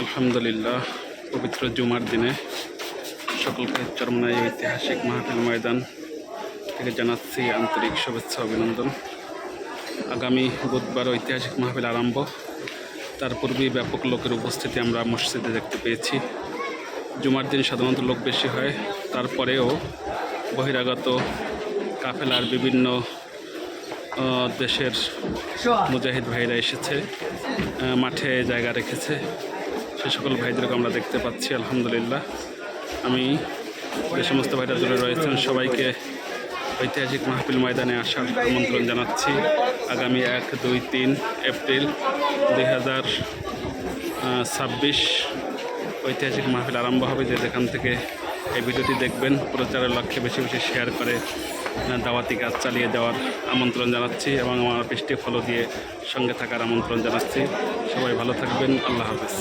আলহামদুলিল্লাহ, পবিত্র জুমার দিনে সকলকে চরমনাই ঐতিহাসিক মাহফিল ময়দান থেকে জানাচ্ছি আন্তরিক শুভেচ্ছা অভিনন্দন। আগামী বুধবার ঐতিহাসিক মাহফিল আরম্ভ, তার পূর্বেই ব্যাপক লোকের উপস্থিতি আমরা মসজিদে দেখতে পেয়েছি। জুমার দিন সাধারণত লোক বেশি হয়, তারপরেও বহিরাগত কাফেলার বিভিন্ন দেশের মুজাহিদ ভাইরা এসেছে, মাঠে জায়গা রেখেছে। সে সকল ভাইদেরকে আমরা দেখতে পাচ্ছি। আলহামদুলিল্লাহ, আমি যে সমস্ত ভাইরা দূরে রয়েছেন সবাইকে ঐতিহাসিক মাহফিল ময়দানে আসার আমন্ত্রণ জানাচ্ছি। আগামী 1, 2, 3 এপ্রিল 2026 ঐতিহাসিক মাহফিল আরম্ভ হবে। যে যেখান থেকে এই ভিডিওটি দেখবেন, প্রচারের লক্ষ্যে বেশি বেশি শেয়ার করে দাওয়াতি কাজ চালিয়ে যাওয়ার আমন্ত্রণ জানাচ্ছি এবং আমার পেজটি ফলো দিয়ে সঙ্গে থাকার আমন্ত্রণ জানাচ্ছি। সবাই ভালো থাকবেন। আল্লাহ হাফেজ।